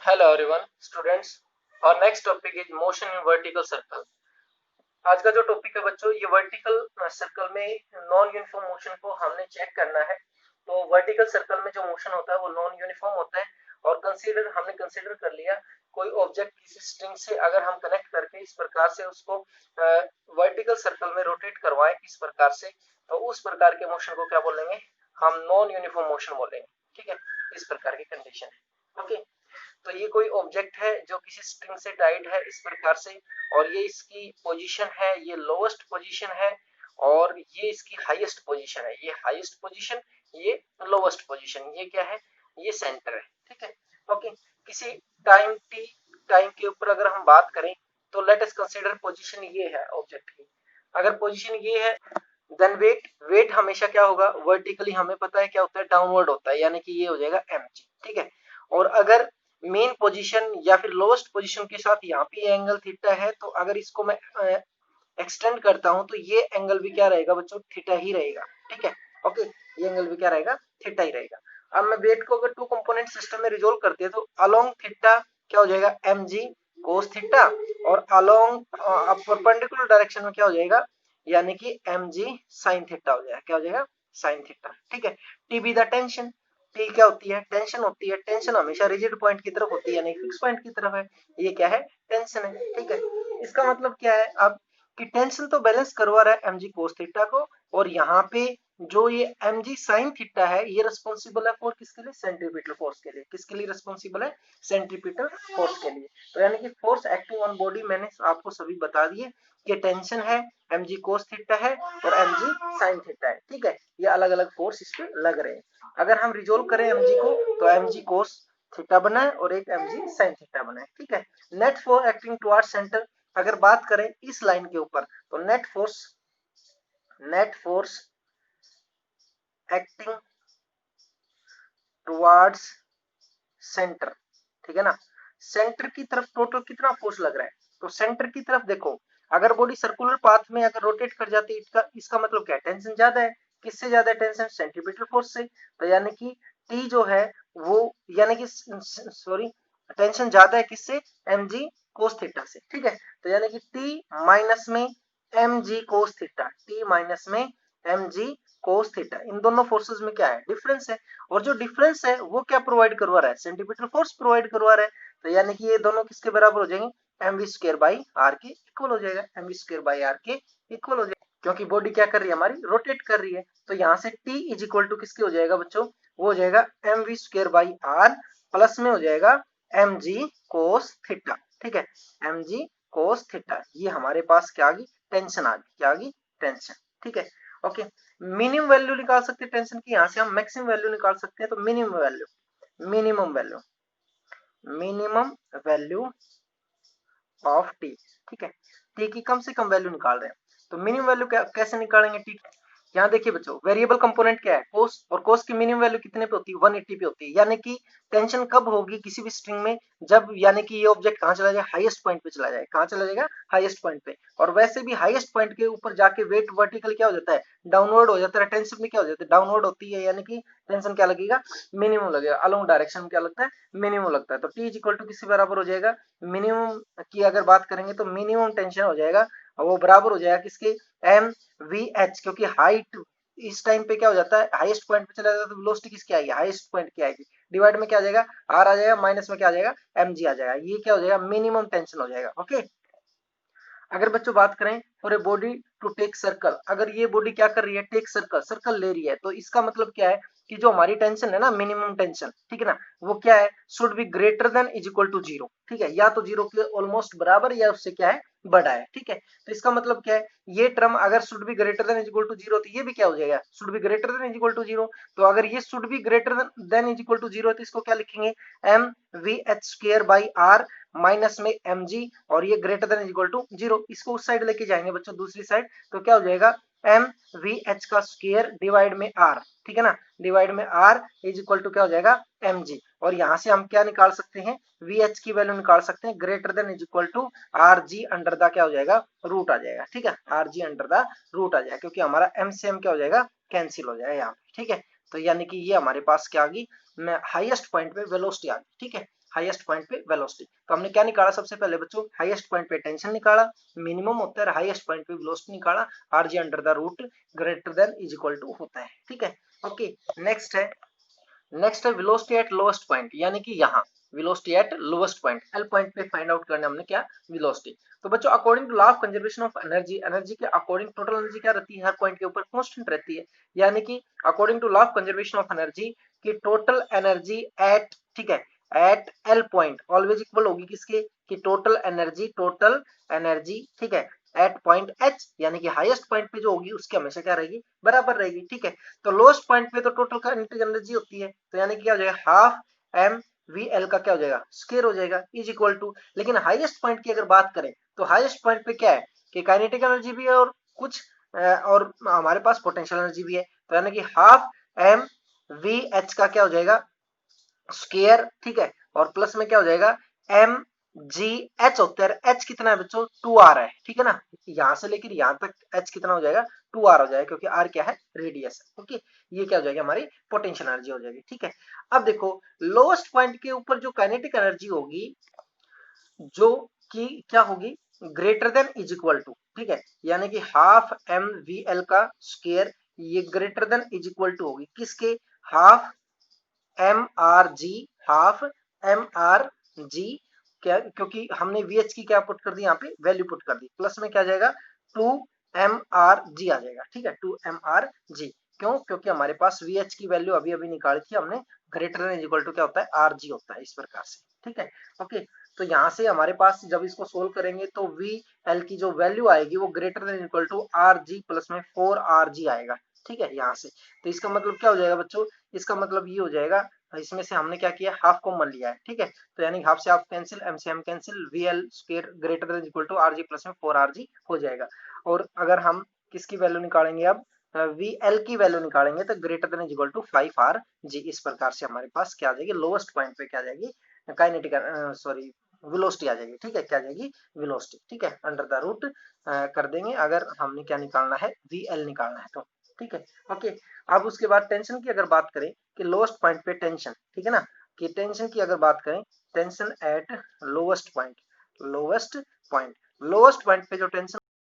Hello everyone, students. Our next topic is motion in vertical circle. आज का जो topic है बच्चों, ये वर्टिकल सर्कल में नॉन यूनिफॉर्म मोशन को हमने चेक करना है। तो वर्टिकल सर्कल में जो मोशन होता है वो नॉन यूनिफॉर्म होता है और हमने कंसीडर कर लिया कोई ऑब्जेक्ट किसी स्ट्रिंग से अगर हम कनेक्ट करके इस प्रकार से उसको वर्टिकल सर्कल में रोटेट करवाएं इस प्रकार से, तो उस प्रकार के मोशन को क्या बोलेंगे, हम नॉन यूनिफॉर्म मोशन बोलेंगे। ठीक है, इस प्रकार की कंडीशन है। ओके, तो ये कोई ऑब्जेक्ट है जो किसी स्ट्रिंग से टाइड है इस प्रकार से, और ये इसकी पोजीशन है, ये लोवेस्ट पोजीशन है, और ये इसकी हाईएस्ट पोजीशन है। ये हाईएस्ट पोजीशन, ये लोवेस्ट पोजीशन, ये क्या है, ये सेंटर है। ठीक है, ओके। किसी टाइम के ऊपर अगर हम बात करें तो लेट अस कंसीडर पोजीशन ये है ऑब्जेक्ट की। अगर पोजीशन ये है देन वेट हमेशा क्या होगा, वर्टिकली हमें पता है क्या होता है, डाउनवर्ड होता है, यानी कि ये हो जाएगा mg। ठीक है, और अगर मेन पोजीशन या फिर लोवेस्ट पोजीशन के साथ यहाँ पे एंगल थीटा है, तो अगर इसको मैं एक्सटेंड करता हूं तो ये एंगल भी क्या रहेगा बच्चों, थीटा ही रहेगा। ठीक है, ओके, ये एंगल भी क्या रहेगा, थीटा ही रहेगा। अब मैं वेट को अगर टू कंपोनेंट सिस्टम में रिजोल्व करते हैं तो अलोंग थीटा क्या हो जाएगा, mg कोस थीटा, और अलोंग परपेंडिकुलर डायरेक्शन में क्या हो जाएगा, यानी कि mg साइन थीटा हो जाएगा। क्या हो जाएगा, साइन थीटा। ठीक है, T be the tension, T क्या होती है, टेंशन होती है। टेंशन हमेशा रिजिड पॉइंट की तरफ होती है, यानी फिक्स पॉइंट की तरफ है। ये क्या है, टेंशन है। ठीक है, इसका मतलब क्या है अब कि टेंशन तो बैलेंस करवा रहा है mg कोस थीटा को, और यहाँ पे जो ये mg साइन थीटा है ये रिस्पॉन्सिबल है फॉर किसके लिए, सेंट्रीपिटल फोर्स के लिए। किसके लिए रिस्पॉन्सिबल है, सेंट्रीपिटल फोर्स के लिए। तो यानी कि फोर्स एक्टिंग ऑन बॉडी मैंने आपको सभी बता दिए कि टेंशन है, mg कोस थीटा है और mg साइन थीटा है। ठीक है, ये अलग अलग फोर्स इस पे लग रहे हैं। अगर हम रिजोल्व करें mg को तो mg कोस थीटा बना है और एक mg साइन थीटा बना है। ठीक है, net force acting towards centre, अगर बात करें इस लाइन के ऊपर तो net force acting towards centre, ठीक है ना। सेंटर की तरफ टोटल कितना फोर्स लग रहा है, तो सेंटर की तरफ देखो, अगर बॉडी सर्कुलर पाथ में अगर रोटेट कर जाती है इसका मतलब क्या है, टेंशन ज्यादा है। किससे ज्यादा है टेंशन, सेंट्रीपिटल फोर्स से। तो यानी कि टी जो है वो, यानी कि सॉरी, टेंशन ज्यादा है किससे, mg कोस थीटा से। ठीक है, तो यानी कि टी माइनस में mg cos theta, T minus में mg कोस थीटा, इन दोनों फोर्सेस में क्या है, डिफरेंस है। और जो डिफरेंस है वो क्या प्रोवाइड करवा रहा है, सेंटीमीटर फोर्स प्रोवाइड करवा रहा है। तो यानी कि ये दोनों किसके बराबर हो जाएंगे, m v square by r के इक्वल हो जाएगा, m v square by r के इक्वल हो जाएगा, क्योंकि बॉडी क्या कर रही है हमारी, रोटेट कर रही है। तो यहाँ से टी इज इक्वल टू किसके हो जाएगा बच्चों, वो हो जाएगा m v square by r plus में हो जाएगा एम जी कोस थीटा। ठीक है, एम जी कोस थीटा, ये हमारे पास क्या आ गई, टेंशन आ गई। क्या आ गई, टेंशन। ठीक है, ओके। मिनिमम वैल्यू निकाल सकते हैं टेंशन की, यहां से हम मैक्सिमम वैल्यू निकाल सकते हैं। तो मिनिमम वैल्यू ऑफ टी, ठीक है, टी की कम से कम वैल्यू निकाल रहे हैं। तो मिनिमम वैल्यू कैसे निकालेंगे टी, यहाँ देखिए बच्चों, वेरिएबल कंपोनेंट क्या है, कोस, और कोस की मिनिमम वैल्यू कितने पे होती है, 180 पे होती है। यानी कि टेंशन कब होगी किसी भी स्ट्रिंग में, जब यानी कि ये ऑब्जेक्ट कहां चला जाए, हाईएस्ट पॉइंट पे चला जाए। कहां चला जाएगा, हाईएस्ट पॉइंट पे। और वैसे भी हाईएस्ट पॉइंट के ऊपर जाके वेट वर्टिकल क्या हो जाता है, डाउनवर्ड हो जाता है। टेंशन में क्या हो जाता है, डाउनवर्ड होती है, यानी कि टेंशन क्या लगेगा, मिनिमम लगेगा। अलोंग डायरेक्शन में क्या लगता है, मिनिमम लगता है। तो टी इज इक्वल टू किसके बराबर हो जाएगा, मिनिमम की अगर बात करेंगे तो मिनिमम टेंशन हो जाएगा, वो बराबर हो जाएगा किसके, एम वी एच, क्योंकि हाइट इस टाइम पे क्या हो जाता है, हाईएस्ट पॉइंट पे चला जाता है, तो वेलोसिटी किसकी आएगी, हाईएस्ट पॉइंट की आएगी। डिवाइड में क्या आ जाएगा, आर आ जाएगा, माइनस में क्या आ जाएगा, mg आ जाएगा। ये क्या हो जाएगा, मिनिमम टेंशन हो जाएगा। ओके, अगर बच्चों बात करें for a body to take circle, अगर ये बॉडी क्या कर रही है, टेक सर्कल ले रही है, तो इसका मतलब क्या है कि जो हमारी टेंशन है ना, मिनिमम टेंशन, ठीक है ना, वो क्या है, should be greater than is equal to zero. ठीक है, या तो जीरो के ऑलमोस्ट बराबर या उससे क्या है, बड़ा है। ठीक है, तो इसका मतलब क्या है, ये टर्म अगर should be greater than is equal to zero, तो ये भी क्या हो जाएगा, should be greater than is equal to zero. तो अगर ये should be greater than is equal to zero, तो इसको क्या लिखेंगे, m v h square by r minus में mg, और ये greater than equal to zero. इसको उस साइड लेके जाएंगे बच्चों, दूसरी साइड, तो क्या हो जाएगा, एम वी एच का स्क्वायर डिवाइड में आर, ठीक है ना, डिवाइड में आर इज इक्वल टू क्या हो जाएगा, mg। और यहां से हम क्या निकाल सकते हैं, वी एच की वैल्यू निकाल सकते हैं, greater than is equal to are G under the क्या हो जाएगा, रूट आ जाएगा। ठीक है, R G under the root आ जाएगा, क्योंकि हमारा एम से एम क्या हो जाएगा, कैंसिल हो जाएगा यहाँ पे। ठीक है, तो यानी कि ये हमारे पास क्या आ गई, हाईएस्ट पॉइंट पे वेलोसिटी आ गई। ठीक है, हाईएस्ट पॉइंट पे वेलोसिटी। तो हमने क्या निकाला सबसे पहले बच्चों, हाईएस्ट पॉइंट पे टेंशन निकाला, मिनिमम होता है, हाईएस्ट पॉइंट पे वेलोसिटी निकाला, r g under the root greater than is equal to होता है। ठीक है, ओके। नेक्स्ट है वेलोसिटी एट लोएस्ट पॉइंट, यानी कि यहाँ velocity at lowest point, L point पे फाइंड आउट करना हमने क्या, वेलोसिटी। तो बच्चों according to law of conservation of energy, energy के अकॉर्डिंग टोटल एनर्जी क्या रहती है, हर पॉइंट के ऊपर कांस्टेंट रहती है, यानी कि according to law of conservation of energy की टोटल एनर्जी एट, ठीक है, at L point always equal होगी किसके, कि टोटल एनर्जी, ठीक है, एट पॉइंट एच, यानी कि हाईएस्ट पॉइंट पे जो होगी उसकी हमेशा क्या रहेगी, बराबर रहेगी। ठीक है, तो लोएस्ट पॉइंट पे तो टोटल काइनेटिक एनर्जी होती है, तो यानी कि क्या हो जाएगा, हाफ एम वी एल का क्या हो जाएगा, स्क्वायर हो जाएगा, इज इक्वल टू। लेकिन हाईएस्ट पॉइंट की अगर बात करें तो हाईएस्ट पॉइंट पे क्या है कि काइनेटिक एनर्जी भी है और कुछ और हमारे पास पोटेंशियल एनर्जी भी है, तो यानी कि हाफ एम वी एच का क्या हो जाएगा, स्क्वायर, ठीक है, और प्लस में क्या हो जाएगा, एम जी एच होता है, एच कितना है बच्चों, 2r है, ठीक है ना, यहां से लेकर यहां तक एच कितना हो जाएगा, 2r हो जाएगा, क्योंकि r क्या है, रेडियस है। ओके, ये क्या हो जाएगी, हमारी पोटेंशियल एनर्जी हो जाएगी। ठीक है, अब देखो लोएस्ट पॉइंट के ऊपर जो काइनेटिक एनर्जी होगी, जो कि क्या होगी, greater than is equal to, ठीक है, यानी कि हाफ एम वी एल का स्क्वायर, ये greater than is equal to होगी किसके, half m r g, half m r g, क्या, क्योंकि हमने वीएच की क्या पुट कर दी, यहाँ पे वैल्यू पुट कर दी, प्लस में क्या जाएगा, 2mrg आ जाएगा। ठीक है, 2mrg, क्यों, क्योंकि हमारे पास वीएच की वैल्यू अभी अभी निकाली थी हमने, ग्रेटर देन इक्वल टू क्या होता है, आरजी होता है, इस प्रकार से। ठीक है, ओके, तो यहाँ से हमारे पास जब इसको सोल्व करेंगे तो वी एल की जो वैल्यू आएगी वो greater than equal to are g plus में 4rg आएगा। ठीक है, यहाँ से तो इसका मतलब क्या हो जाएगा बच्चों, इसका मतलब ये हो जाएगा, इसमें से हमने क्या किया, हाफ कॉमन लिया है। ठीक है, तो यानी हाफ से हाफ कैंसिल, एम से m cancel, v L square greater than equal to are g plus में 4rg हो जाएगा। और अगर हम किसकी वैल्यू निकालेंगे, अब वी एल की वैल्यू निकालेंगे तो greater than equal to 5rg, इस प्रकार से हमारे पास क्या आ जाएगी, लोएस्ट पॉइंट पे क्या आ जाएगी, काइनेटिक सॉरी वेलोसिटी आ जाएगी। ठीक है, क्या आ जाएगी, वेलोसिटी। ठीक है, अंडर द रूट कर देंगे अगर हमने क्या निकालना है, वी एल निकालना है तो। ठीक है, ओके। अब उसके बाद टेंशन की अगर बात करें कि लोएस्ट पॉइंट पे टेंशन, ठीक है ना, कि टेंशन की अगर बात करें, tension eight lowest point, lowest point पे जो टेंशन